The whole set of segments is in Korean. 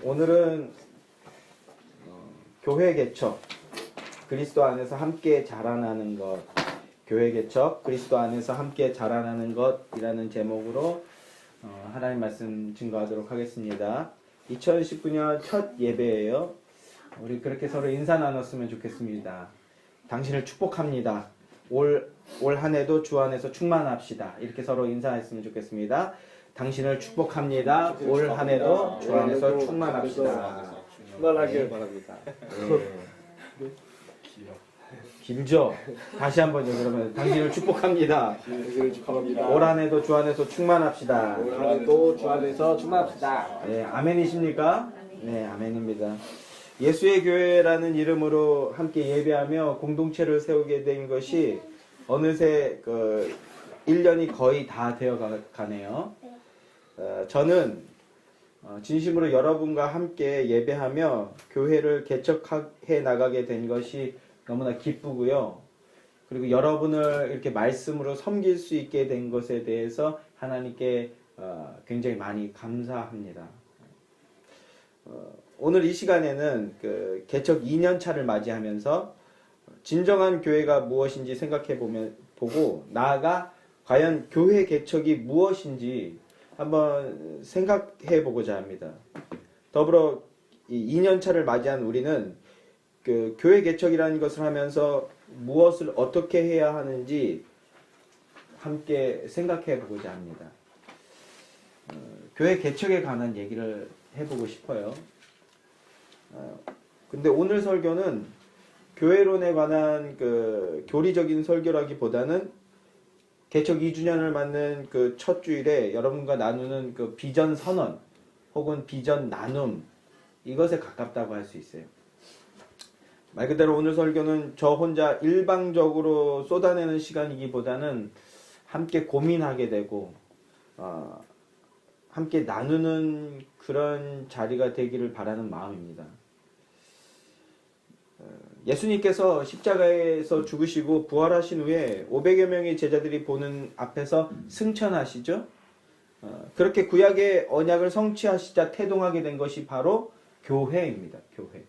오늘은 교회 개척, 그리스도 안에서 함께 자라나는 것, 교회 개척, 그리스도 안에서 함께 자라나는 것이라는 제목으로 하나님 말씀 증거하도록 하겠습니다. 2019년 첫 예배예요. 우리 그렇게 서로 인사 나눴으면 좋겠습니다. 당신을 축복합니다. 올 한 해도 주 안에서 충만합시다. 이렇게 서로 인사했으면 좋겠습니다. 당신을 축복합니다. 올 한 해도 주 안에서 충만합시다. 충만하길 바랍니다. 네. 길죠? 다시 한번요. 그러면 당신을 축복합니다. 당신을 축복합니다. 올 한 해도 주 안에서 충만합시다. 올 한 해도 주 안에서 충만합시다. 네, 아멘이십니까? 네, 아멘입니다. 예수의 교회라는 이름으로 함께 예배하며 공동체를 세우게 된 것이 어느새 1년이 거의 다 되어 가네요. 저는 진심으로 여러분과 함께 예배하며 교회를 개척해 나가게 된 것이 너무나 기쁘고요. 그리고 여러분을 이렇게 말씀으로 섬길 수 있게 된 것에 대해서 하나님께 굉장히 많이 감사합니다. 오늘 이 시간에는 개척 2년 차를 맞이하면서 진정한 교회가 무엇인지 보고 나아가 과연 교회 개척이 무엇인지 한번 생각해 보고자 합니다. 더불어 이 2년 차를 맞이한 우리는 교회 개척이라는 것을 하면서 무엇을 어떻게 해야 하는지 함께 생각해 보고자 합니다. 교회 개척에 관한 얘기를 해보고 싶어요. 근데 오늘 설교는 교회론에 관한 교리적인 설교라기보다는 개척 2주년을 맞는 첫 주일에 여러분과 나누는 비전 선언 혹은 비전 나눔, 이것에 가깝다고 할 수 있어요. 말 그대로 오늘 설교는 저 혼자 일방적으로 쏟아내는 시간이기보다는 함께 고민하게 되고 함께 나누는 그런 자리가 되기를 바라는 마음입니다. 예수님께서 십자가에서 죽으시고 부활하신 후에 500여 명의 제자들이 보는 앞에서 승천하시죠. 그렇게 구약의 언약을 성취하시자 태동하게 된 것이 바로 교회입니다. 교회.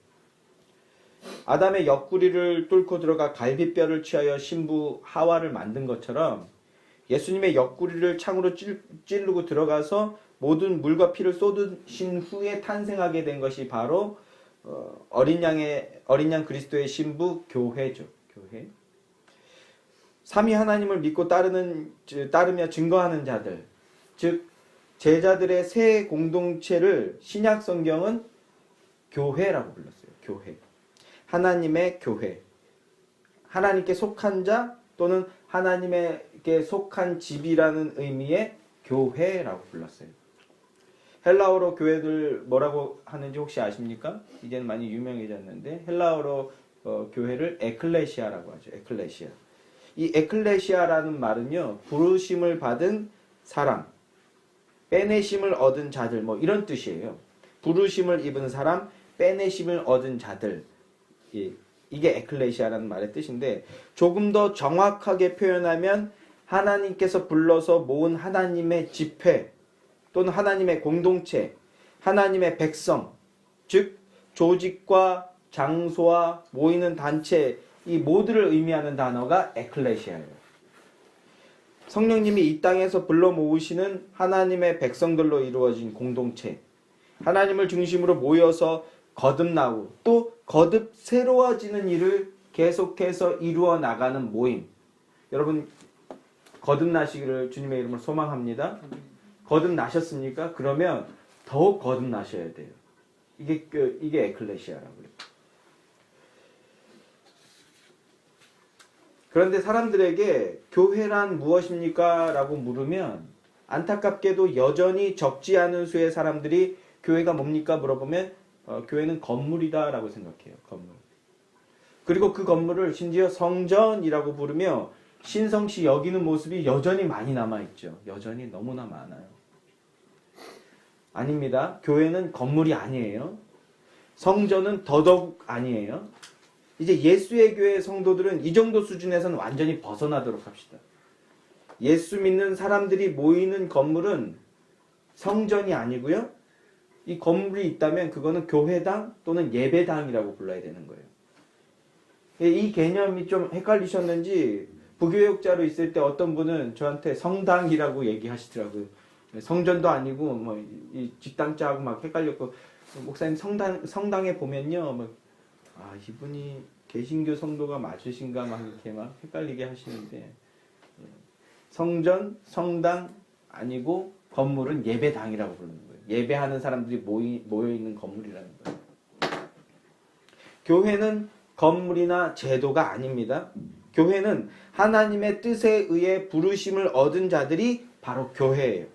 아담의 옆구리를 뚫고 들어가 갈비뼈를 취하여 신부 하와를 만든 것처럼 예수님의 옆구리를 창으로 찌르고 들어가서 모든 물과 피를 쏟으신 후에 탄생하게 된 것이 바로 어린 양 그리스도의 신부 교회죠. 교회. 삼위 하나님을 믿고 따르며 증거하는 자들, 즉 제자들의 새 공동체를 신약 성경은 교회라고 불렀어요. 교회. 하나님의 교회. 하나님께 속한 자 또는 하나님에게 속한 집이라는 의미의 교회라고 불렀어요. 헬라어로 교회들 뭐라고 하는지 혹시 아십니까? 이제는 많이 유명해졌는데 헬라어로 교회를 에클레시아라고 하죠. 에클레시아. 이 에클레시아라는 말은요, 부르심을 받은 사람, 빼내심을 얻은 자들, 이런 뜻이에요. 부르심을 입은 사람, 빼내심을 얻은 자들. 이게 에클레시아라는 말의 뜻인데, 조금 더 정확하게 표현하면 하나님께서 불러서 모은 하나님의 집회 또는 하나님의 공동체, 하나님의 백성, 즉 조직과 장소와 모이는 단체, 이 모두를 의미하는 단어가 에클레시아예요. 성령님이 이 땅에서 불러 모으시는 하나님의 백성들로 이루어진 공동체, 하나님을 중심으로 모여서 거듭나고 또 거듭 새로워지는 일을 계속해서 이루어 나가는 모임. 여러분 거듭나시기를 주님의 이름으로 소망합니다. 거듭나셨습니까? 그러면 더욱 거듭나셔야 돼요. 이게 에클레시아라고 그래요. 그런데 사람들에게 교회란 무엇입니까? 라고 물으면 안타깝게도 여전히 적지 않은 수의 사람들이 교회가 뭡니까? 물어보면 교회는 건물이다 라고 생각해요. 건물. 그리고 그 건물을 심지어 성전이라고 부르며 신성시 여기는 모습이 여전히 많이 남아있죠. 여전히 너무나 많아요. 아닙니다. 교회는 건물이 아니에요. 성전은 더더욱 아니에요. 이제 예수의 교회 성도들은 이 정도 수준에서는 완전히 벗어나도록 합시다. 예수 믿는 사람들이 모이는 건물은 성전이 아니고요. 이 건물이 있다면 그거는 교회당 또는 예배당이라고 불러야 되는 거예요. 이 개념이 좀 헷갈리셨는지 부교육자로 있을 때 어떤 분은 저한테 성당이라고 얘기하시더라고요. 성전도 아니고 뭐 이 직당자하고 막 헷갈렸고, 목사님 성당에 보면요, 뭐, 아 이분이 개신교 성도가 맞으신가 막 이렇게 막 헷갈리게 하시는데, 성전, 성당 아니고 건물은 예배당이라고 부르는 거예요. 예배하는 사람들이 모여 있는 건물이라는 거예요. 교회는 건물이나 제도가 아닙니다. 교회는 하나님의 뜻에 의해 부르심을 얻은 자들이 바로 교회예요.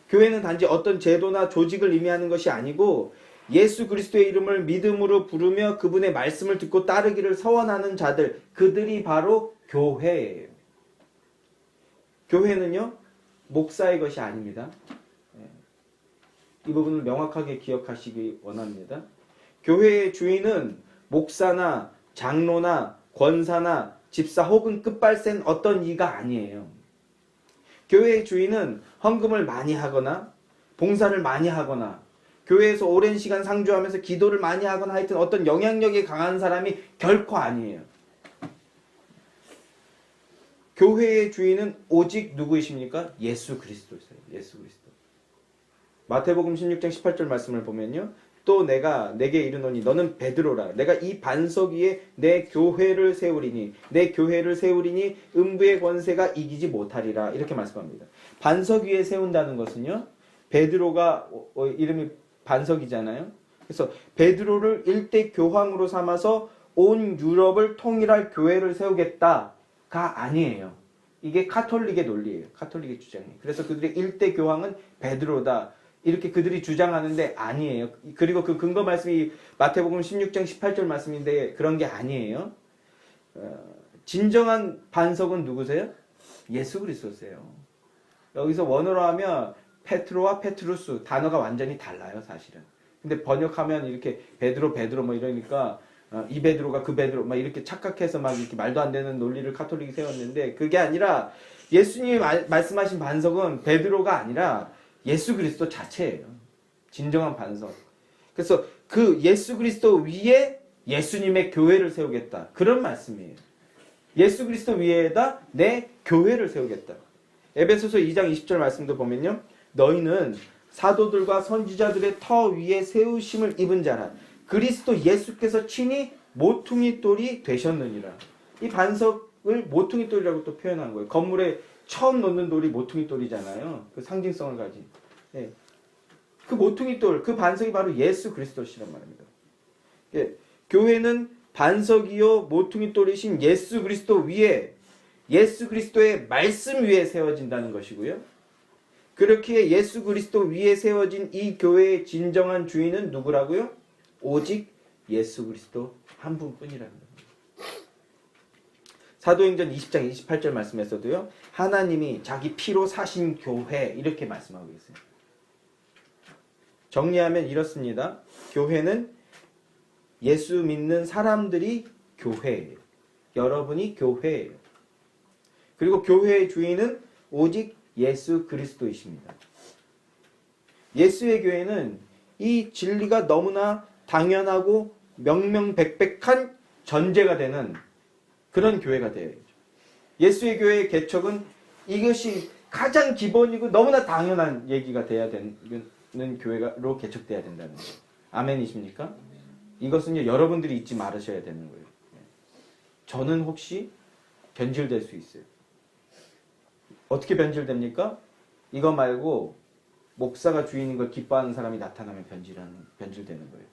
교회는 단지 어떤 제도나 조직을 의미하는 것이 아니고 예수 그리스도의 이름을 믿음으로 부르며 그분의 말씀을 듣고 따르기를 서원하는 자들, 그들이 바로 교회예요. 교회는요, 목사의 것이 아닙니다. 이 부분을 명확하게 기억하시기 원합니다. 교회의 주인은 목사나 장로나 권사나 집사 혹은 끝발센 어떤 이가 아니에요. 교회의 주인은 헌금을 많이 하거나 봉사를 많이 하거나 교회에서 오랜 시간 상주하면서 기도를 많이 하거나 하여튼 어떤 영향력이 강한 사람이 결코 아니에요. 교회의 주인은 오직 누구이십니까? 예수 그리스도세요. 예수 그리스도. 마태복음 16장 18절 말씀을 보면요, 또 내가 내게 이르노니 너는 베드로라. 내가 이 반석 위에 내 교회를 세우리니 내 교회를 세우리니 음부의 권세가 이기지 못하리라. 이렇게 말씀합니다. 반석 위에 세운다는 것은요, 베드로가 이름이 반석이잖아요. 그래서 베드로를 일대 교황으로 삼아서 온 유럽을 통일할 교회를 세우겠다가 아니에요. 이게 카톨릭의 논리예요. 카톨릭의 주장이에요. 그래서 그들의 일대 교황은 베드로다, 이렇게 그들이 주장하는데 아니에요. 그리고 그 근거 말씀이 마태복음 16장 18절 말씀인데 그런 게 아니에요. 진정한 반석은 누구세요? 예수 그리스도세요. 여기서 원어로 하면 페트로와 페트루스, 단어가 완전히 달라요, 사실은. 근데 번역하면 이렇게 베드로 뭐 이러니까 이 베드로가 그 베드로 막 이렇게 착각해서 막 이렇게 말도 안 되는 논리를 카톨릭이 세웠는데, 그게 아니라 예수님이 말씀하신 반석은 베드로가 아니라 예수 그리스도 자체예요. 진정한 반석. 그래서 그 예수 그리스도 위에 예수님의 교회를 세우겠다, 그런 말씀이에요. 예수 그리스도 위에다 내 교회를 세우겠다. 에베소서 2장 20절 말씀도 보면요, 너희는 사도들과 선지자들의 터 위에 세우심을 입은 자라. 그리스도 예수께서 친히 모퉁이 돌이 되셨느니라. 이 반석을 모퉁이 돌이라고 또 표현한 거예요. 건물에 처음 놓는 돌이 모퉁이 돌이잖아요. 그 상징성을 가진. 예. 그 모퉁이 돌, 그 반석이 바로 예수 그리스도시란 말입니다. 예. 교회는 반석이요 모퉁이 돌이신 예수 그리스도 위에, 예수 그리스도의 말씀 위에 세워진다는 것이고요. 그렇기에 예수 그리스도 위에 세워진 이 교회의 진정한 주인은 누구라고요? 오직 예수 그리스도 한 분뿐이라는 겁니다. 사도행전 20장 28절 말씀에서도요, 하나님이 자기 피로 사신 교회, 이렇게 말씀하고 있어요. 정리하면 이렇습니다. 교회는 예수 믿는 사람들이 교회예요. 여러분이 교회예요. 그리고 교회의 주인은 오직 예수 그리스도이십니다. 예수의 교회는 이 진리가 너무나 당연하고 명명백백한 전제가 되는 그런 교회가 되어야죠. 예수의 교회의 개척은 이것이 가장 기본이고 너무나 당연한 얘기가 돼야 되는 교회로 개척돼야 된다는 거예요. 아멘이십니까? 이것은요, 여러분들이 잊지 말으셔야 되는 거예요. 저는 혹시 변질될 수 있어요. 어떻게 변질됩니까? 이거 말고 목사가 주인인 걸 기뻐하는 사람이 나타나면 변질되는 거예요.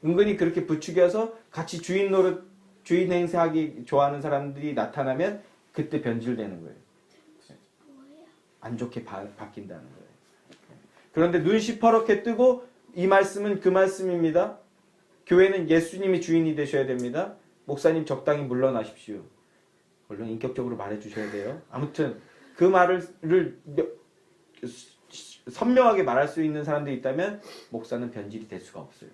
은근히 그렇게 부추겨서 같이 주인 노릇, 주인 행세하기 좋아하는 사람들이 나타나면 그때 변질되는 거예요. 안 좋게 바뀐다는 거예요. 그런데 눈 시퍼렇게 뜨고 이 말씀은 그 말씀입니다. 교회는 예수님이 주인이 되셔야 됩니다. 목사님 적당히 물러나십시오. 물론 인격적으로 말해주셔야 돼요. 아무튼 그 말을 선명하게 말할 수 있는 사람들이 있다면 목사는 변질이 될 수가 없어요.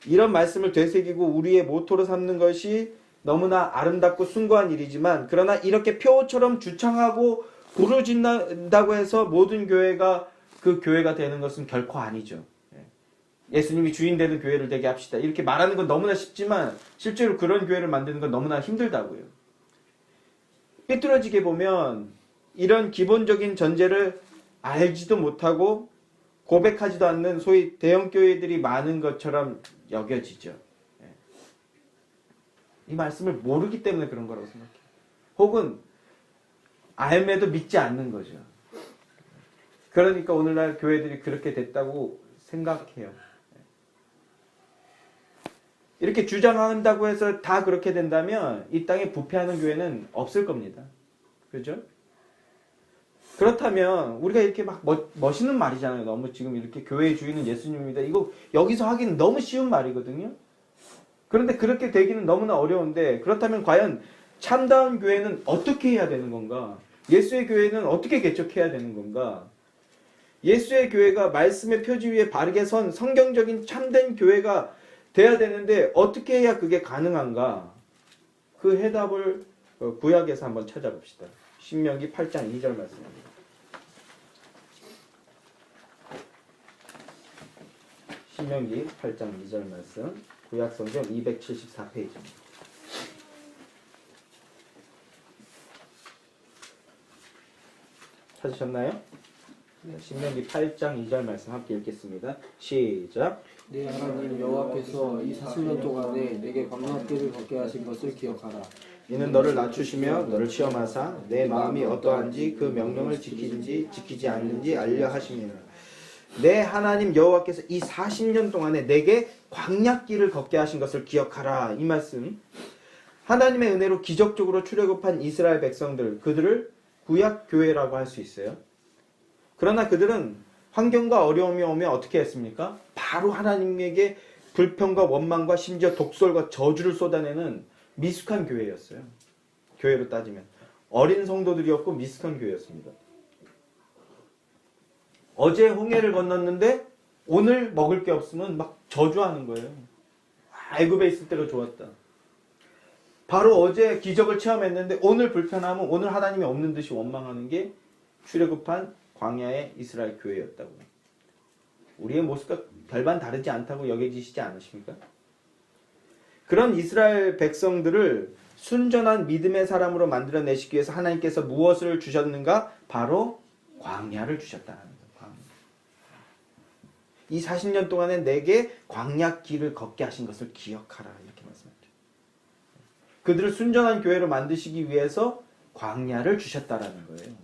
이런 말씀을 되새기고 우리의 모토로 삼는 것이 너무나 아름답고 숭고한 일이지만, 그러나 이렇게 표처럼 주창하고 부르짖는다고 해서 모든 교회가 그 교회가 되는 것은 결코 아니죠. 예수님이 주인 되는 교회를 되게 합시다. 이렇게 말하는 건 너무나 쉽지만 실제로 그런 교회를 만드는 건 너무나 힘들다고요. 삐뚤어지게 보면 이런 기본적인 전제를 알지도 못하고 고백하지도 않는 소위 대형 교회들이 많은 것처럼 여겨지죠. 이 말씀을 모르기 때문에 그런 거라고 생각해요. 혹은 알매도 믿지 않는 거죠. 그러니까 오늘날 교회들이 그렇게 됐다고 생각해요. 이렇게 주장한다고 해서 다 그렇게 된다면 이 땅에 부패하는 교회는 없을 겁니다. 그죠? 그렇다면 우리가 이렇게 막 멋있는 말이잖아요. 너무 지금 이렇게 교회의 주인은 예수님입니다. 이거 여기서 하기는 너무 쉬운 말이거든요. 그런데 그렇게 되기는 너무나 어려운데 그렇다면 과연 참다운 교회는 어떻게 해야 되는 건가? 예수의 교회는 어떻게 개척해야 되는 건가? 예수의 교회가 말씀의 표지 위에 바르게 선 성경적인 참된 교회가 돼야 되는데 어떻게 해야 그게 가능한가? 그 해답을 구약에서 한번 찾아봅시다. 신명기 8장 2절 말씀입니다. 신명기 8장 2절 말씀, 구약성경 274페이지입니다. 찾으셨나요? 신명기 8장 2절 말씀 함께 읽겠습니다. 시작. 내 하나님 여호와께서 이 40년 동안에 내게 광야길을 걷게 하신 것을 기억하라. 이는 너를 낮추시며 너를 시험하사 내 마음이 어떠한지 그 명령을 지키는지 지키지 않는지 알려 하심이라. 내 하나님 여호와께서 이 40년 동안에 내게 광야길을 걷게 하신 것을 기억하라. 이 말씀, 하나님의 은혜로 기적적으로 출애굽한 이스라엘 백성들, 그들을 구약교회라고 할 수 있어요. 그러나 그들은 환경과 어려움이 오면 어떻게 했습니까? 바로 하나님에게 불평과 원망과 심지어 독설과 저주를 쏟아내는 미숙한 교회였어요. 교회로 따지면 어린 성도들이었고 미숙한 교회였습니다. 어제 홍해를 건넜는데 오늘 먹을 게 없으면 막 저주하는 거예요. 애굽에 있을 때가 좋았다. 바로 어제 기적을 체험했는데 오늘 불편하면 오늘 하나님이 없는 듯이 원망하는 게 출애굽한 광야의 이스라엘 교회였다고. 우리의 모습과 별반 다르지 않다고 여겨지시지 않으십니까? 그런 이스라엘 백성들을 순전한 믿음의 사람으로 만들어내시기 위해서 하나님께서 무엇을 주셨는가? 바로 광야를 주셨다는 거예요. 이 40년 동안에 내게 광야 길을 걷게 하신 것을 기억하라. 이렇게 말씀하죠. 그들을 순전한 교회로 만드시기 위해서 광야를 주셨다라는 거예요.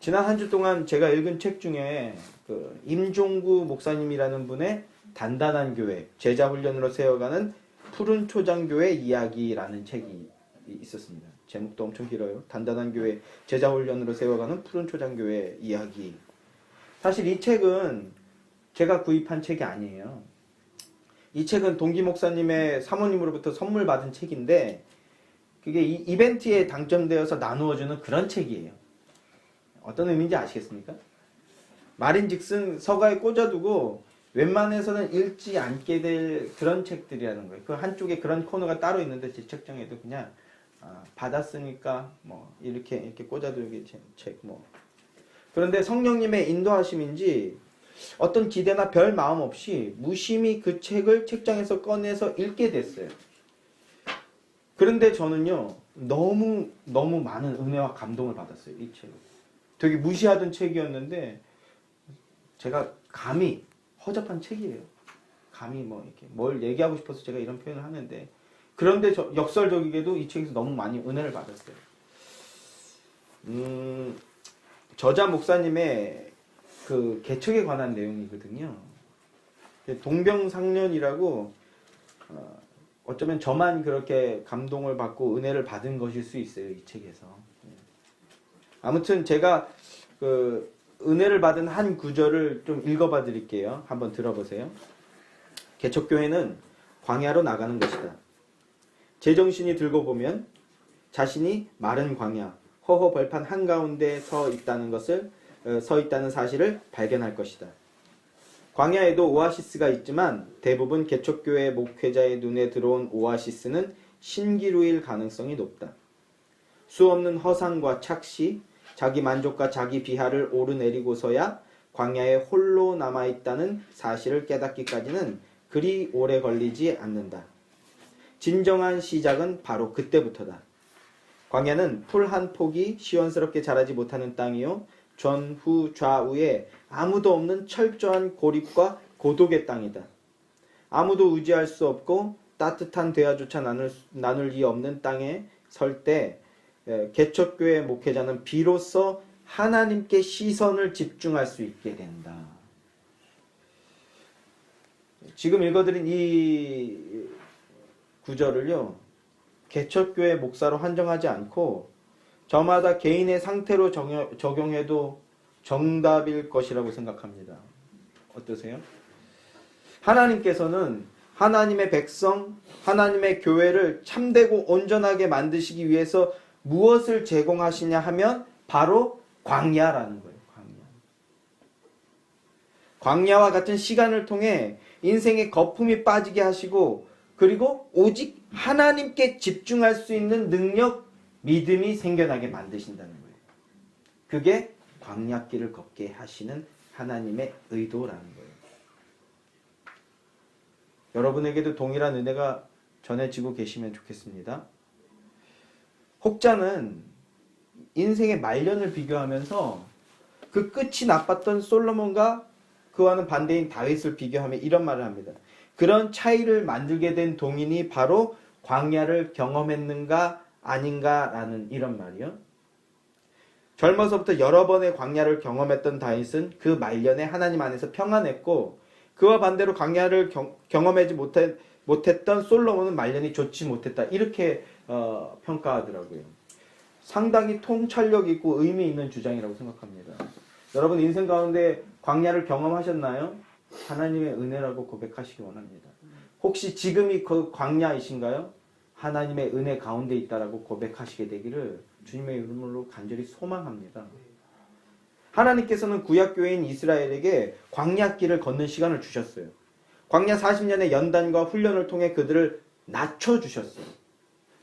지난 한 주 동안 제가 읽은 책 중에 임종구 목사님이라는 분의 단단한 교회, 제자훈련으로 세워가는 푸른 초장교회 이야기라는 책이 있었습니다. 제목도 엄청 길어요. 단단한 교회, 제자훈련으로 세워가는 푸른 초장교회 이야기. 사실 이 책은 제가 구입한 책이 아니에요. 이 책은 동기 목사님의 사모님으로부터 선물 받은 책인데 그게 이벤트에 당첨되어서 나누어주는 그런 책이에요. 어떤 의미인지 아시겠습니까? 말인즉슨 서가에 꽂아두고 웬만해서는 읽지 않게 될 그런 책들이라는 거예요. 그 한쪽에 그런 코너가 따로 있는데 제 책장에도 그냥 받았으니까 뭐 이렇게 꽂아두기 책 뭐. 그런데 성령님의 인도하심인지 어떤 기대나 별 마음 없이 무심히 그 책을 책장에서 꺼내서 읽게 됐어요. 그런데 저는요 너무 많은 은혜와 감동을 받았어요. 이 책을. 되게 무시하던 책이었는데 제가 감히 허접한 책이에요. 감히 뭐 이렇게 뭘 얘기하고 싶어서 제가 이런 표현을 하는데 그런데 역설적이게도 이 책에서 너무 많이 은혜를 받았어요. 저자 목사님의 그 개척에 관한 내용이거든요. 동병상련이라고 어쩌면 저만 그렇게 감동을 받고 은혜를 받은 것일 수 있어요. 이 책에서. 아무튼 제가 그 은혜를 받은 한 구절을 좀 읽어봐 드릴게요. 한번 들어보세요. 개척교회는 광야로 나가는 것이다. 제정신이 들고 보면 자신이 마른 광야, 허허 벌판 한가운데 서 있다는 사실을 발견할 것이다. 광야에도 오아시스가 있지만 대부분 개척교회 목회자의 눈에 들어온 오아시스는 신기루일 가능성이 높다. 수없는 허상과 착시, 자기 만족과 자기 비하를 오르내리고서야 광야에 홀로 남아있다는 사실을 깨닫기까지는 그리 오래 걸리지 않는다. 진정한 시작은 바로 그때부터다. 광야는 풀 한 폭이 시원스럽게 자라지 못하는 땅이요, 전후 좌우에 아무도 없는 철저한 고립과 고독의 땅이다. 아무도 의지할 수 없고 따뜻한 대화조차 나눌 리 없는 땅에 설 때 개척교회 목회자는 비로소 하나님께 시선을 집중할 수 있게 된다. 지금 읽어드린 이 구절을요, 개척교회 목사로 한정하지 않고 저마다 개인의 상태로 적용해도 정답일 것이라고 생각합니다. 어떠세요? 하나님께서는 하나님의 백성, 하나님의 교회를 참되고 온전하게 만드시기 위해서 무엇을 제공하시냐 하면 바로 광야라는 거예요. 광야와 같은 시간을 통해 인생의 거품이 빠지게 하시고, 그리고 오직 하나님께 집중할 수 있는 능력, 믿음이 생겨나게 만드신다는 거예요. 그게 광야길을 걷게 하시는 하나님의 의도라는 거예요. 여러분에게도 동일한 은혜가 전해지고 계시면 좋겠습니다. 혹자는 인생의 말년을 비교하면서 그 끝이 나빴던 솔로몬과 그와는 반대인 다윗을 비교하며 이런 말을 합니다. 그런 차이를 만들게 된 동인이 바로 광야를 경험했는가 아닌가라는 이런 말이요. 젊어서부터 여러 번의 광야를 경험했던 다윗은 그 말년에 하나님 안에서 평안했고, 그와 반대로 광야를 경험하지 못했던 솔로몬은 말년이 좋지 못했다. 이렇게 평가하더라고요. 상당히 통찰력 있고 의미 있는 주장이라고 생각합니다. 여러분 인생 가운데 광야를 경험하셨나요? 하나님의 은혜라고 고백하시기 원합니다. 혹시 지금이 그 광야이신가요? 하나님의 은혜 가운데 있다라고 고백하시게 되기를 주님의 이름으로 간절히 소망합니다. 하나님께서는 구약교회인 이스라엘에게 광야길을 걷는 시간을 주셨어요. 광야 40년의 연단과 훈련을 통해 그들을 낮춰주셨어요.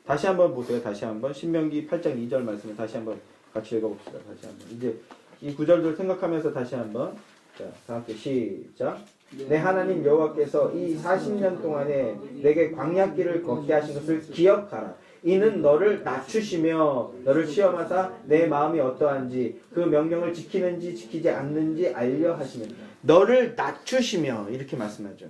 다시 한번 보세요. 다시 한번 신명기 8장 2절 말씀을 다시 한번 같이 읽어봅시다. 다시 한번 이제 이 구절들 생각하면서 다시 한번 다 함께 시작. 내 하나님 여호와께서 이 40년 동안에 내게 광야길을 걷게 하신 것을 기억하라. 이는 너를 낮추시며 너를 시험하사 내 마음이 어떠한지 그 명령을 지키는지 지키지 않는지 알려 하시며 너를 낮추시며 이렇게 말씀하죠.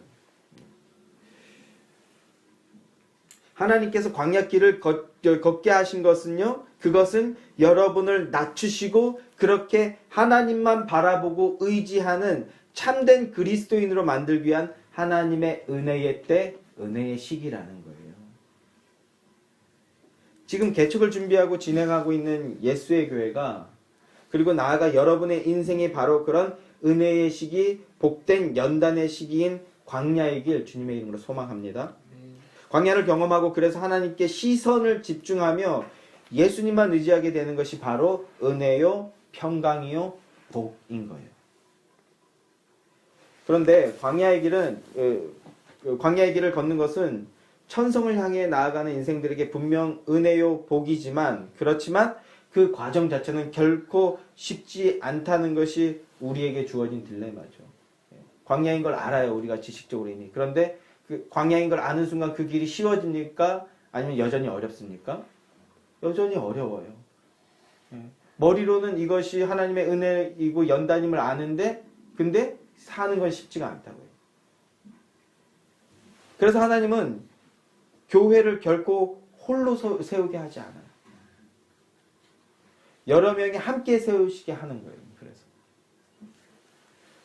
하나님께서 광야길을 걷게 하신 것은요, 그것은 여러분을 낮추시고 그렇게 하나님만 바라보고 의지하는 참된 그리스도인으로 만들기 위한 하나님의 은혜의 때, 은혜의 시기라는 거예요. 지금 개척을 준비하고 진행하고 있는 예수의 교회가, 그리고 나아가 여러분의 인생이 바로 그런 은혜의 시기, 복된 연단의 시기인 광야의 길 주님의 이름으로 소망합니다. 광야를 경험하고 그래서 하나님께 시선을 집중하며 예수님만 의지하게 되는 것이 바로 은혜요, 평강이요, 복인 거예요. 그런데 광야의 길을 걷는 것은 천성을 향해 나아가는 인생들에게 분명 은혜요, 복이지만, 그렇지만 그 과정 자체는 결코 쉽지 않다는 것이 우리에게 주어진 딜레마죠. 광야인 걸 알아요, 우리가 지식적으로 이미. 그런데 그 광야인 걸 아는 순간 그 길이 쉬워집니까? 아니면 여전히 어렵습니까? 여전히 어려워요. 머리로는 이것이 하나님의 은혜이고 연단임을 아는데, 근데 사는 건 쉽지가 않다고요. 그래서 하나님은 교회를 결코 홀로 세우게 하지 않아요. 여러 명이 함께 세우시게 하는 거예요. 그래서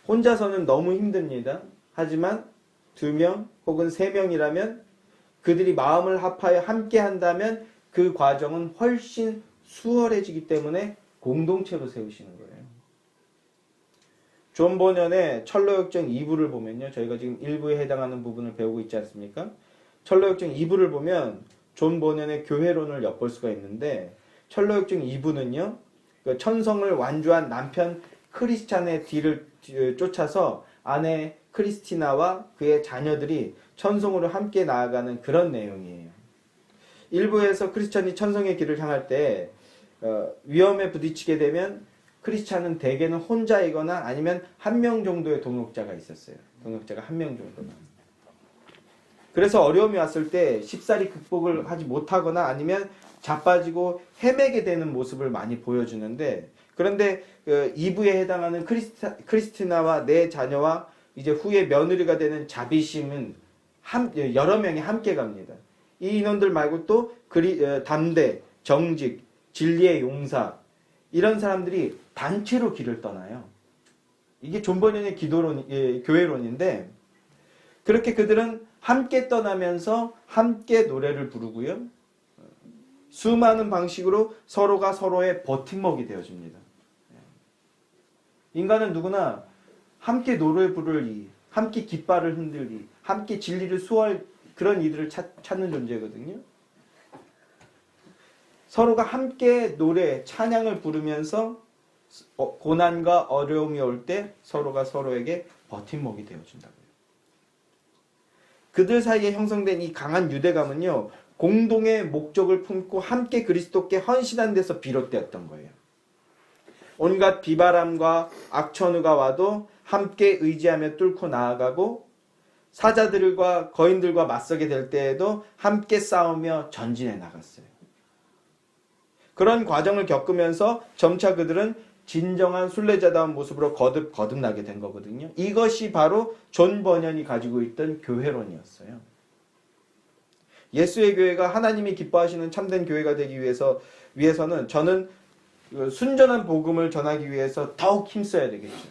혼자서는 너무 힘듭니다. 하지만 2명 혹은 3명이라면 그들이 마음을 합하여 함께 한다면 그 과정은 훨씬 수월해지기 때문에 공동체로 세우시는 거예요. 존 보년의 철로역정 2부를 보면요. 저희가 지금 1부에 해당하는 부분을 배우고 있지 않습니까? 철로역정 2부를 보면 존 보년의 교회론을 엿볼 수가 있는데, 철로역정 2부는요. 그 천성을 완주한 남편 크리스찬의 뒤를 쫓아서 아내 크리스티나와 그의 자녀들이 천성으로 함께 나아가는 그런 내용이에요. 1부에서 크리스찬이 천성의 길을 향할 때 위험에 부딪히게 되면 크리스찬은 대개는 혼자이거나 아니면 한 명 정도의 동역자가 있었어요. 동역자가 한 명 정도만. 그래서 어려움이 왔을 때 쉽사리 극복을 하지 못하거나 아니면 자빠지고 헤매게 되는 모습을 많이 보여주는데, 그런데 2부에 해당하는 크리스티나와 내 자녀와 이제 후에 며느리가 되는 자비심은 여러 명이 함께 갑니다. 이 인원들 말고 또 담대, 정직, 진리의 용사, 이런 사람들이 단체로 길을 떠나요. 이게 존 버년의 교회론인데, 그렇게 그들은 함께 떠나면서 함께 노래를 부르고요. 수많은 방식으로 서로가 서로의 버팀목이 되어줍니다. 인간은 누구나 함께 노래 부를 이, 함께 깃발을 흔들 이, 함께 진리를 수호할 그런 이들을 찾는 존재거든요. 서로가 함께 노래, 찬양을 부르면서 고난과 어려움이 올 때 서로가 서로에게 버팀목이 되어준다고요. 그들 사이에 형성된 이 강한 유대감은요, 공동의 목적을 품고 함께 그리스도께 헌신한 데서 비롯되었던 거예요. 온갖 비바람과 악천후가 와도 함께 의지하며 뚫고 나아가고, 사자들과 거인들과 맞서게 될 때에도 함께 싸우며 전진해 나갔어요. 그런 과정을 겪으면서 점차 그들은 진정한 순례자다운 모습으로 거듭나게 된 거거든요. 이것이 바로 존 버년이 가지고 있던 교회론이었어요. 예수의 교회가 하나님이 기뻐하시는 참된 교회가 되기 위해서는 저는 순전한 복음을 전하기 위해서 더욱 힘써야 되겠죠.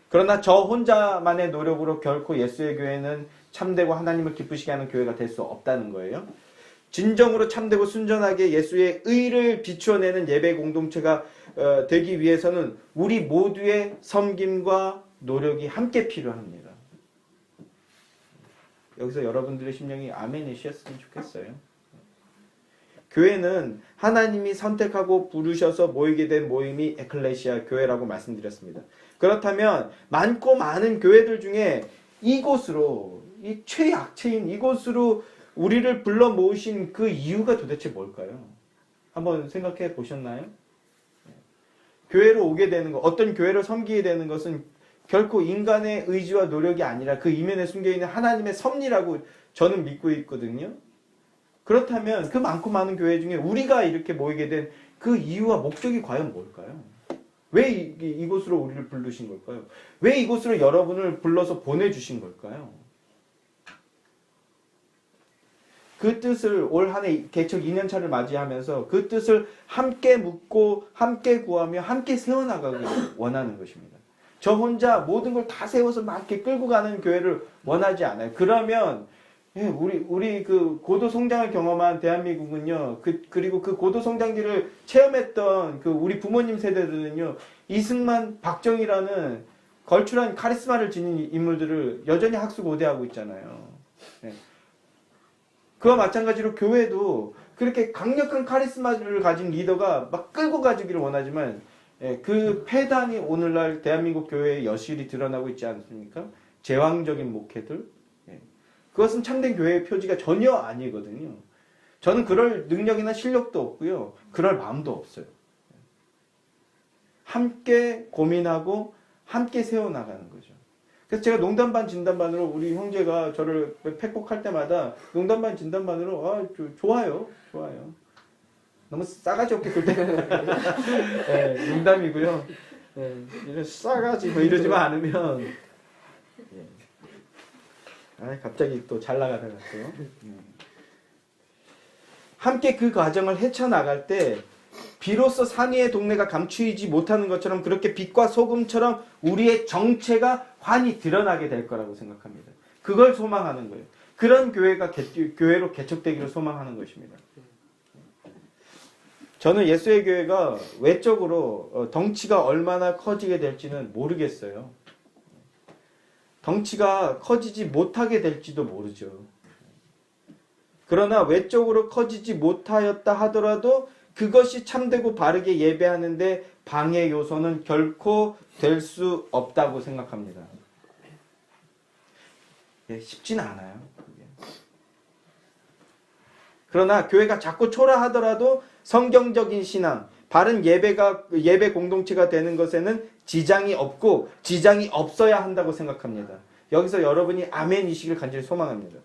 그러나 저 혼자만의 노력으로 결코 예수의 교회는 참되고 하나님을 기쁘시게 하는 교회가 될 수 없다는 거예요. 진정으로 참되고 순전하게 예수의 의를 비추어내는 예배 공동체가 되기 위해서는 우리 모두의 섬김과 노력이 함께 필요합니다. 여기서 여러분들의 심령이 아멘이셨으면 좋겠어요. 교회는 하나님이 선택하고 부르셔서 모이게 된 모임이 에클레시아 교회라고 말씀드렸습니다. 그렇다면 많고 많은 교회들 중에 이곳으로, 이 최약체인 이곳으로 우리를 불러 모으신 그 이유가 도대체 뭘까요? 한번 생각해 보셨나요? 교회로 오게 되는 것, 어떤 교회를 섬기게 되는 것은 결코 인간의 의지와 노력이 아니라 그 이면에 숨겨있는 하나님의 섭리라고 저는 믿고 있거든요. 그렇다면 그 많고 많은 교회 중에 우리가 이렇게 모이게 된 그 이유와 목적이 과연 뭘까요? 왜 이곳으로 우리를 부르신 걸까요? 왜 이곳으로 여러분을 불러서 보내주신 걸까요? 그 뜻을 올 한 해 개척 2년차를 맞이하면서 그 뜻을 함께 묻고 함께 구하며 함께 세워나가길 원하는 것입니다. 저 혼자 모든 걸 다 세워서 막 이렇게 끌고 가는 교회를 원하지 않아요. 그러면 우리 그 고도 성장을 경험한 대한민국은요, 그리고 그 고도 성장기를 체험했던 그 우리 부모님 세대들은요, 이승만, 박정희라는 걸출한 카리스마를 지닌 인물들을 여전히 학수고대하고 있잖아요. 그와 마찬가지로 교회도 그렇게 강력한 카리스마를 가진 리더가 막 끌고 가지기를 원하지만, 그 폐단이 오늘날 대한민국 교회의 여실히 드러나고 있지 않습니까? 제왕적인 목회들. 그것은 참된 교회의 표지가 전혀 아니거든요. 저는 그럴 능력이나 실력도 없고요. 그럴 마음도 없어요. 함께 고민하고 함께 세워나가는 거죠. 그래서 제가 농담반 진담반으로 우리 형제가 저를 팩복할 때마다 농담반 진담반으로 좋아요. 너무 싸가지 없게 굴 때. 네, 농담이고요. 네, 싸가지 뭐 이러지만 않으면 갑자기 또 잘 나가다가 또 함께 그 과정을 헤쳐나갈 때 비로소 산위의 동네가 감추이지 못하는 것처럼 그렇게 빛과 소금처럼 우리의 정체가 환히 드러나게 될 거라고 생각합니다. 그걸 소망하는 거예요. 그런 교회가 교회로 개척되기를 소망하는 것입니다. 저는 예수의 교회가 외적으로 덩치가 얼마나 커지게 될지는 모르겠어요. 덩치가 커지지 못하게 될지도 모르죠. 그러나 외적으로 커지지 못하였다 하더라도 그것이 참되고 바르게 예배하는데 방해 요소는 결코 될 수 없다고 생각합니다. 쉽지는 않아요. 그러나 교회가 자꾸 초라하더라도 성경적인 신앙, 바른 예배 공동체가 되는 것에는 지장이 없고 지장이 없어야 한다고 생각합니다. 여기서 여러분이 아멘이시길 간절히 소망합니다.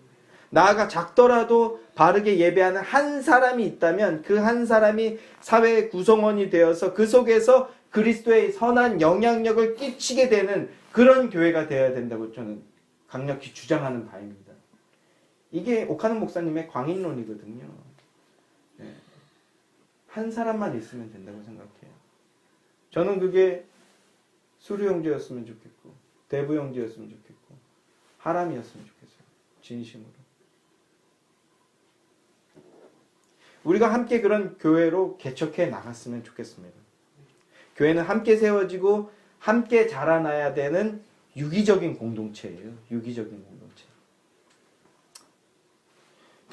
나아가 작더라도 바르게 예배하는 한 사람이 있다면 그 한 사람이 사회의 구성원이 되어서 그 속에서 그리스도의 선한 영향력을 끼치게 되는 그런 교회가 되어야 된다고 저는 강력히 주장하는 바입니다. 이게 오카노 목사님의 광인론이거든요. 네. 한 사람만 있으면 된다고 생각해요. 저는 그게 수루 형제였으면 좋겠고 대부 형제였으면 좋겠고 하람이었으면 좋겠어요. 진심으로. 우리가 함께 그런 교회로 개척해 나갔으면 좋겠습니다. 교회는 함께 세워지고 함께 자라나야 되는 유기적인 공동체예요. 유기적인 공동체.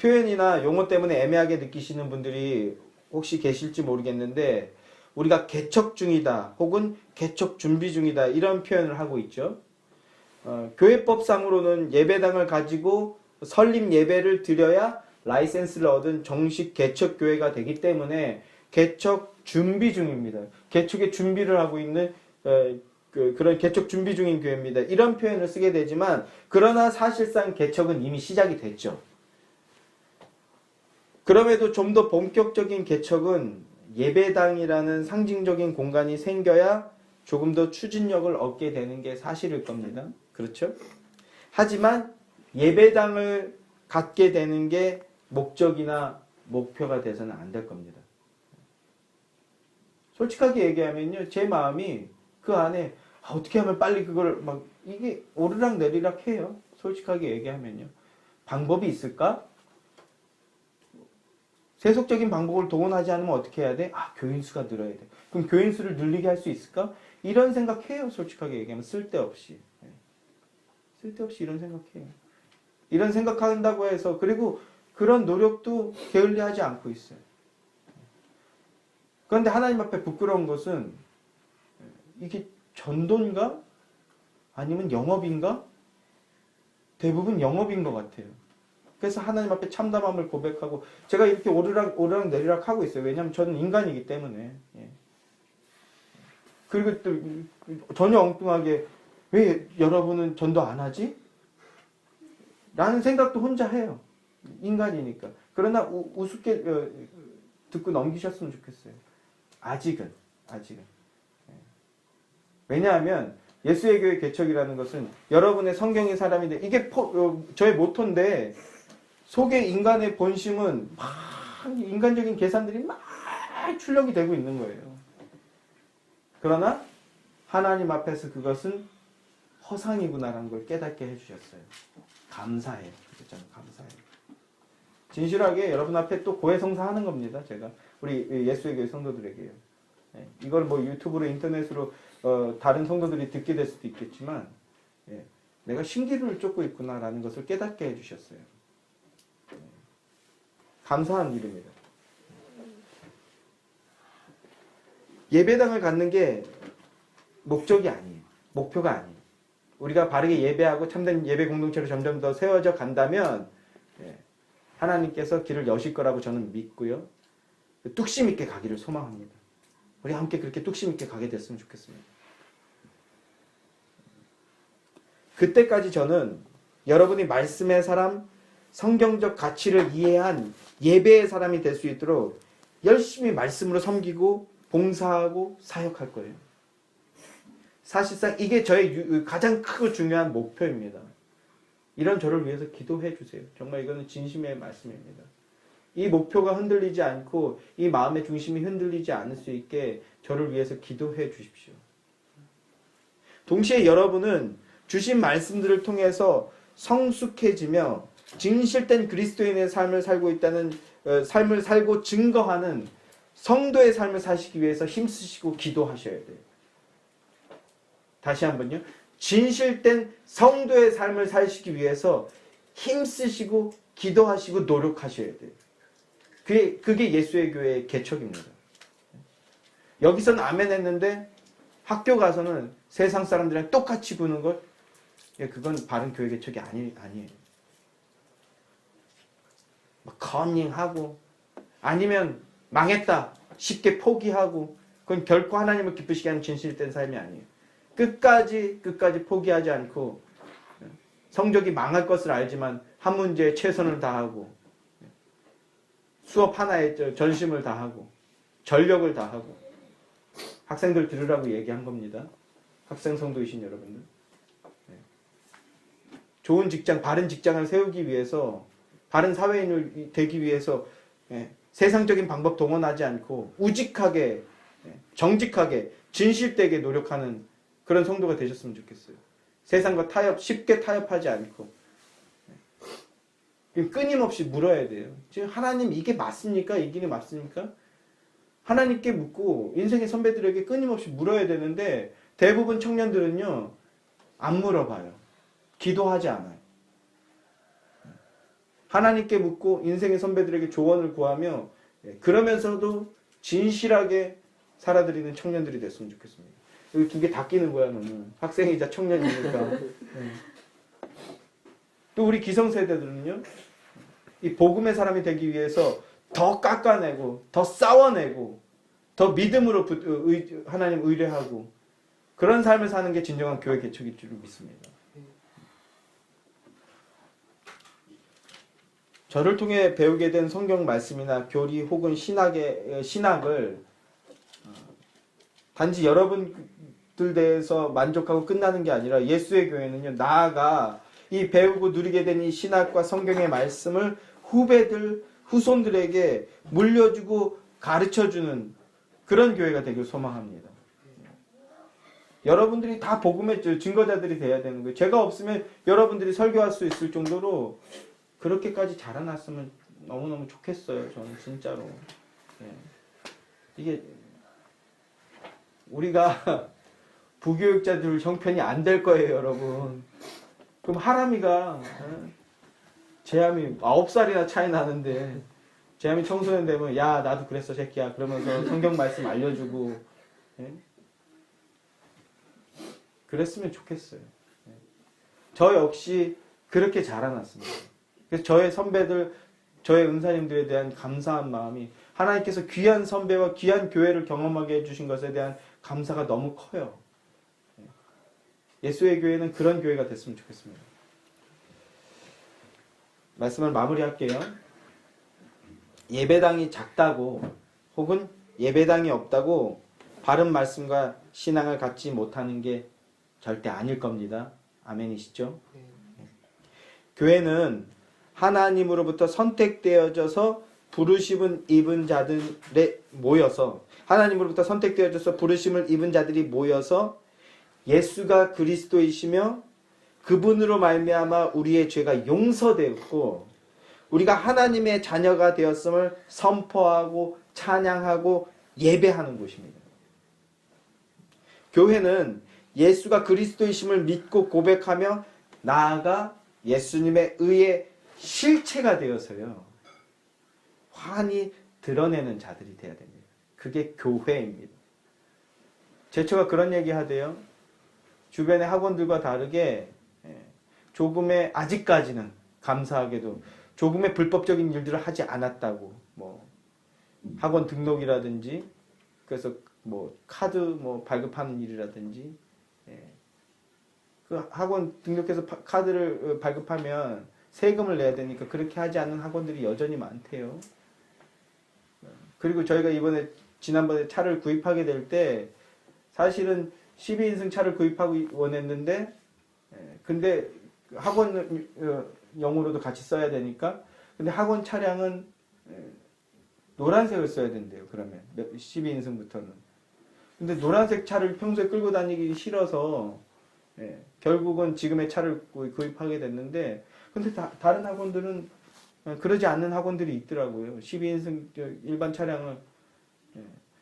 표현이나 용어 때문에 애매하게 느끼시는 분들이 혹시 계실지 모르겠는데 우리가 개척 중이다 혹은 개척 준비 중이다 이런 표현을 하고 있죠. 교회법상으로는 예배당을 가지고 설립 예배를 드려야 라이센스를 얻은 정식 개척 교회가 되기 때문에 개척 준비 중입니다. 개척의 준비를 하고 있는 그런 개척 준비 중인 교회입니다. 이런 표현을 쓰게 되지만 그러나 사실상 개척은 이미 시작이 됐죠. 그럼에도 좀 더 본격적인 개척은 예배당이라는 상징적인 공간이 생겨야 조금 더 추진력을 얻게 되는 게 사실일 겁니다. 그렇죠? 하지만 예배당을 갖게 되는 게 목적이나 목표가 돼서는 안 될 겁니다. 솔직하게 얘기하면요. 제 마음이 그 안에 어떻게 하면 빨리 그걸 막 이게 오르락 내리락 해요. 솔직하게 얘기하면요. 방법이 있을까? 세속적인 방법을 동원하지 않으면 어떻게 해야 돼? 교인 수가 늘어야 돼. 그럼 교인 수를 늘리게 할 수 있을까? 이런 생각해요. 솔직하게 얘기하면 쓸데없이. 쓸데없이 이런 생각해요. 이런 생각한다고 해서 그리고 그런 노력도 게을리하지 않고 있어요. 그런데 하나님 앞에 부끄러운 것은 이게 전도인가? 아니면 영업인가? 대부분 영업인 것 같아요. 그래서 하나님 앞에 참담함을 고백하고 제가 이렇게 오르락 내리락 하고 있어요. 왜냐하면 저는 인간이기 때문에. 그리고 또 전혀 엉뚱하게 왜 여러분은 전도 안 하지? 라는 생각도 혼자 해요. 인간이니까. 그러나 우습게 듣고 넘기셨으면 좋겠어요. 아직은. 왜냐하면 예수의 교회 개척이라는 것은 여러분의 성경의 사람인데 이게 저의 모토인데 속에 인간의 본심은 막 인간적인 계산들이 막 출력이 되고 있는 거예요. 그러나 하나님 앞에서 그것은 허상이구나라는 걸 깨닫게 해주셨어요. 감사해요. 저는 감사해요. 진실하게 여러분 앞에 또 고해성사하는 겁니다. 제가 우리 예수의 교회 성도들에게요. 이걸 뭐 유튜브로 인터넷으로 다른 성도들이 듣게 될 수도 있겠지만 내가 신기루를 쫓고 있구나라는 것을 깨닫게 해주셨어요. 감사한 일입니다. 예배당을 갖는 게 목적이 아니에요. 목표가 아니에요. 우리가 바르게 예배하고 참된 예배 공동체로 점점 더 세워져 간다면 하나님께서 길을 여실 거라고 저는 믿고요. 뚝심 있게 가기를 소망합니다. 우리 함께 그렇게 뚝심 있게 가게 됐으면 좋겠습니다. 그때까지 저는 여러분이 말씀의 사람, 성경적 가치를 이해한 예배의 사람이 될 수 있도록 열심히 말씀으로 섬기고 봉사하고 사역할 거예요. 사실상 이게 저의 가장 크고 중요한 목표입니다. 이런 저를 위해서 기도해 주세요. 정말 이거는 진심의 말씀입니다. 이 목표가 흔들리지 않고 이 마음의 중심이 흔들리지 않을 수 있게 저를 위해서 기도해 주십시오. 동시에 여러분은 주신 말씀들을 통해서 성숙해지며 진실된 그리스도인의 삶을 살고 있다는 삶을 살고 증거하는 성도의 삶을 사시기 위해서 힘쓰시고 기도하셔야 돼요. 다시 한번요. 진실된 성도의 삶을 사시기 위해서 힘쓰시고 기도하시고 노력하셔야 돼요. 그게 예수의 교회의 개척입니다. 여기서는 아멘 했는데 학교 가서는 세상 사람들이랑 똑같이 구는 것, 그건 바른 교회 개척이 아니에요. 컨닝하고 아니면 망했다 쉽게 포기하고 그건 결코 하나님을 기쁘시게 하는 진실된 삶이 아니에요. 끝까지 포기하지 않고 성적이 망할 것을 알지만 한 문제에 최선을 다하고 수업 하나에 전심을 다하고 전력을 다하고 학생들 들으라고 얘기한 겁니다. 학생 성도이신 여러분들. 좋은 직장, 바른 직장을 세우기 위해서 바른 사회인을 되기 위해서 세상적인 방법 동원하지 않고 우직하게 정직하게 진실되게 노력하는 그런 성도가 되셨으면 좋겠어요. 세상과 쉽게 타협하지 않고 끊임없이 물어야 돼요. 지금 하나님 이게 맞습니까? 이 길이 맞습니까? 하나님께 묻고 인생의 선배들에게 끊임없이 물어야 되는데 대부분 청년들은요 안 물어봐요. 기도하지 않아요. 하나님께 묻고 인생의 선배들에게 조언을 구하며 그러면서도 진실하게 살아드리는 청년들이 됐으면 좋겠습니다. 여기 두 개 다 끼는 거야 너는. 학생이자 청년이니까. 또 우리 기성세대들은요. 이 복음의 사람이 되기 위해서 더 깎아내고 더 싸워내고 더 믿음으로 하나님 의뢰하고 그런 삶을 사는 게 진정한 교회 개척일 줄 믿습니다. 저를 통해 배우게 된 성경 말씀이나 교리 혹은 신학을 단지 여러분들 대해서 만족하고 끝나는 게 아니라 예수의 교회는요 나아가 이 배우고 누리게 된 이 신학과 성경의 말씀을 후손들에게 물려주고 가르쳐주는 그런 교회가 되길 소망합니다. 여러분들이 다 복음의 증거자들이 돼야 되는 거예요. 제가 없으면 여러분들이 설교할 수 있을 정도로 그렇게까지 자라났으면 너무너무 좋겠어요. 저는 진짜로. 이게 우리가 부교육자들 형편이 안 될 거예요, 여러분. 그럼 하람이가 재함이 9살이나 차이 나는데 재함이 청소년 되면 야 나도 그랬어 새끼야 그러면서 성경 말씀 알려주고 그랬으면 좋겠어요. 저 역시 그렇게 자라났습니다. 그래서 저의 선배들, 저의 은사님들에 대한 감사한 마음이 하나님께서 귀한 선배와 귀한 교회를 경험하게 해주신 것에 대한 감사가 너무 커요. 예수의 교회는 그런 교회가 됐으면 좋겠습니다. 말씀을 마무리할게요. 예배당이 작다고 혹은 예배당이 없다고 바른 말씀과 신앙을 갖지 못하는 게 절대 아닐 겁니다. 아멘이시죠? 교회는 하나님으로부터 선택되어져서 부르심을 입은 자들이 모여서 하나님으로부터 선택되어져서 부르심을 입은 자들이 모여서 예수가 그리스도이시며 그분으로 말미암아 우리의 죄가 용서되었고 우리가 하나님의 자녀가 되었음을 선포하고 찬양하고 예배하는 곳입니다. 교회는 예수가 그리스도이심을 믿고 고백하며 나아가 예수님의 의의 실체가 되어서요. 환히 드러내는 자들이 되어야 됩니다. 그게 교회입니다. 제처가 그런 얘기 하대요. 주변의 학원들과 다르게 조금의 아직까지는 감사하게도 조금의 불법적인 일들을 하지 않았다고 뭐 학원 등록이라든지 그래서 뭐 카드 뭐 발급하는 일이라든지 그 학원 등록해서 카드를 발급하면 세금을 내야 되니까 그렇게 하지 않는 학원들이 여전히 많대요. 그리고 저희가 지난번에 차를 구입하게 될 때 사실은 12인승 차를 구입하고 원했는데 근데 학원용으로도 같이 써야 되니까 근데 학원 차량은 노란색을 써야 된대요. 그러면 12인승부터는. 근데 노란색 차를 평소에 끌고 다니기 싫어서 결국은 지금의 차를 구입하게 됐는데 근데 다른 학원들은 그러지 않는 학원들이 있더라고요. 12인승 일반 차량을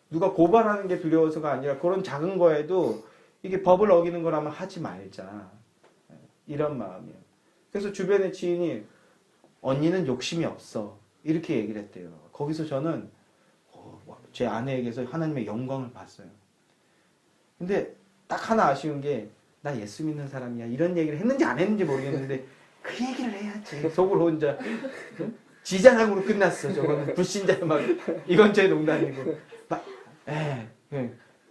누가 고발하는 게 두려워서가 아니라 그런 작은 거에도 이게 법을 어기는 거라면 하지 말자. 이런 마음이에요. 그래서 주변의 지인이 언니는 욕심이 없어. 이렇게 얘기를 했대요. 거기서 저는 제 아내에게서 하나님의 영광을 봤어요. 근데 딱 하나 아쉬운 게 나 예수 믿는 사람이야. 이런 얘기를 했는지 안 했는지 모르겠는데 그 얘기를 해야지. 속으로 혼자. 지자랑으로 끝났어. 저거는 불신자 막 이건 제 농담이고 막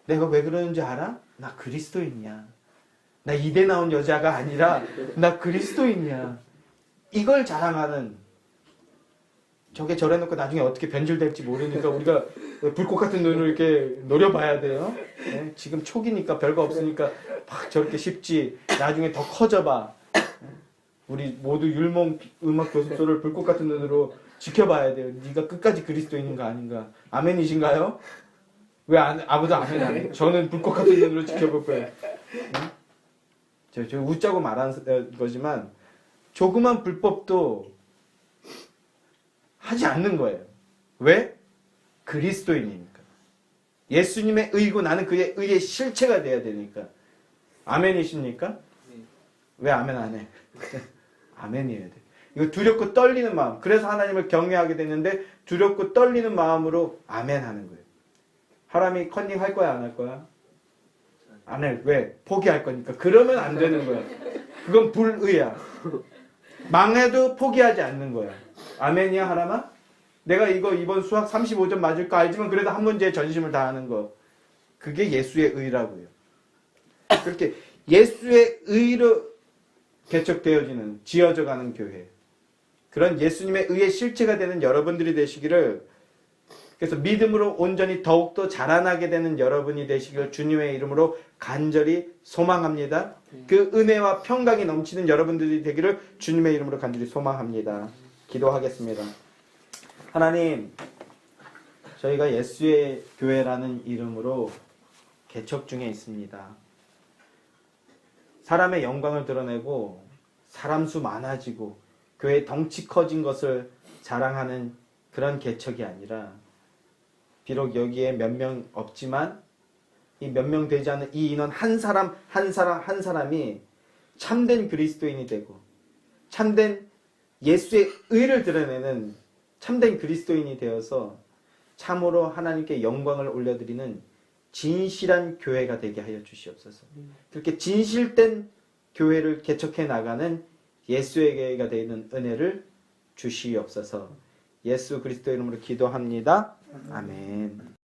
내가 왜 그러는지 알아? 나 그리스도인이야. 나 이대 나온 여자가 아니라 나 그리스도인이야. 이걸 자랑하는 저게 저래놓고 나중에 어떻게 변질될지 모르니까 우리가 불꽃 같은 눈으로 이렇게 노려봐야 돼요. 네? 지금 초기니까 별거 없으니까 막 저렇게 쉽지. 나중에 더 커져봐. 우리 모두 율몽 음악 교습소를 불꽃 같은 눈으로 지켜봐야 돼요. 네가 끝까지 그리스도인인가 아닌가. 아멘이신가요? 왜 아무도 아멘 안 해요? 저는 불꽃 같은 눈으로 지켜볼 거예요. 응? 저 웃자고 말한 거지만 조그만 불법도 하지 않는 거예요. 왜? 그리스도인이니까. 예수님의 의고 나는 그의 의의 실체가 돼야 되니까. 아멘이십니까? 네. 왜 아멘 안 해? 아멘이어야 돼. 이거 두렵고 떨리는 마음. 그래서 하나님을 경외하게 됐는데 두렵고 떨리는 마음으로 아멘 하는 거예요. 하람이 컨닝 할 거야 안 할 거야? 안 해. 왜? 포기할 거니까. 그러면 안 되는 거야. 그건 불의야. 망해도 포기하지 않는 거야. 아멘이야 하람아? 내가 이거 이번 수학 35점 맞을 거 알지만 그래도 한 문제에 전심을 다하는 거. 그게 예수의 의라고요. 그렇게 예수의 의로 개척되어지는 지어져가는 교회. 그런 예수님의 의의 실체가 되는 여러분들이 되시기를, 그래서 믿음으로 온전히 더욱더 자라나게 되는 여러분이 되시기를 주님의 이름으로 간절히 소망합니다. 그 은혜와 평강이 넘치는 여러분들이 되기를 주님의 이름으로 간절히 소망합니다. 기도하겠습니다. 하나님, 저희가 예수의 교회라는 이름으로 개척 중에 있습니다. 사람의 영광을 드러내고 사람 수 많아지고 교회 덩치 커진 것을 자랑하는 그런 개척이 아니라, 비록 여기에 몇 명 없지만 이 몇 명 되지 않는 이 인원 한 사람 한 사람이 참된 그리스도인이 되고 참된 예수의 의를 드러내는 참된 그리스도인이 되어서 참으로 하나님께 영광을 올려드리는 진실한 교회가 되게 하여 주시옵소서. 그렇게 진실된 교회를 개척해 나가는 예수의 교회가 되는 은혜를 주시옵소서. 예수 그리스도 이름으로 기도합니다. 아멘.